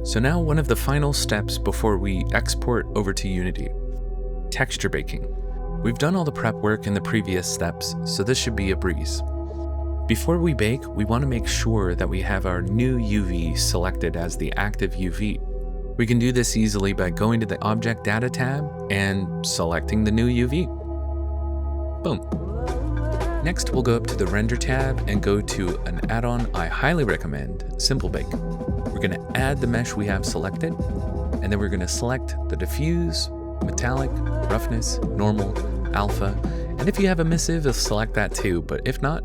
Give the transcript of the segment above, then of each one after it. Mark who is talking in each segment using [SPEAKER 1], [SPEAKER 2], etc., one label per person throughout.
[SPEAKER 1] So now one of the final steps before we export over to Unity, texture baking. We've done all the prep work in the previous steps, so this should be a breeze. Before we bake, we want to make sure that we have our new UV selected as the active UV. We can do this easily by going to the Object Data tab and selecting the new UV. Boom. Next, we'll go up to the Render tab and go to an add-on I highly recommend, SImpleBake. We're going to add the mesh we have selected, and then we're going to select the diffuse, metallic, roughness, normal, alpha, and if you have emissive, select that too, but if not,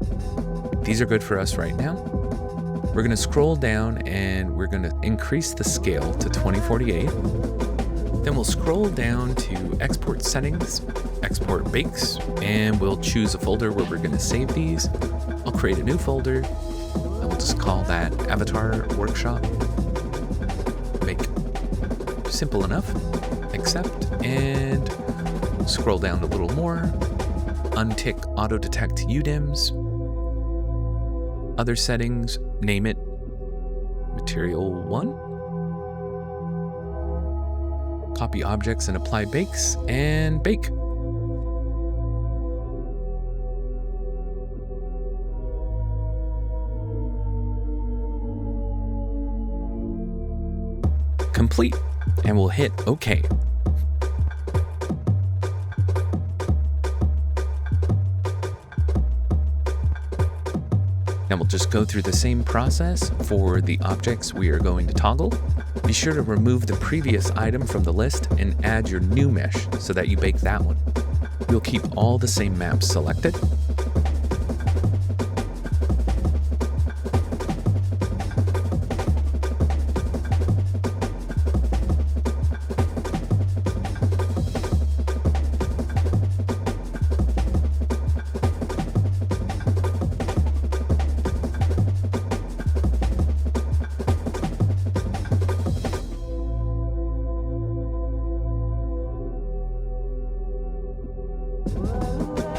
[SPEAKER 1] these are good for us right now. We're going to scroll down and we're going to increase the scale to 2048. Then we'll scroll down to Export Settings, Export Bakes, and we'll choose a folder where we're going to save these. I'll create a new folder, and we'll just call that Avatar Workshop Bake. Simple enough. Accept, and scroll down a little more. Untick Auto Detect UDIMs. Other settings, name it Material 1. Copy objects and apply bakes, and bake. Complete, and we'll hit OK. Now we'll just go through the same process for the objects we are going to toggle. Be sure to remove the previous item from the list and add your new mesh so that you bake that one. We'll keep all the same maps selected.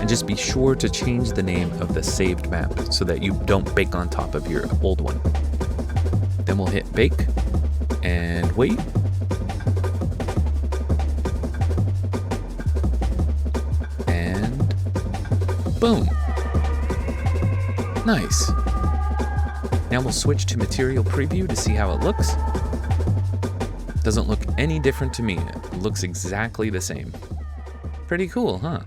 [SPEAKER 1] And just be sure to change the name of the saved map so that you don't bake on top of your old one. Then we'll hit bake and wait. And boom. Nice. Now we'll switch to material preview to see how it looks. Doesn't look any different to me. It looks exactly the same. Pretty cool, huh?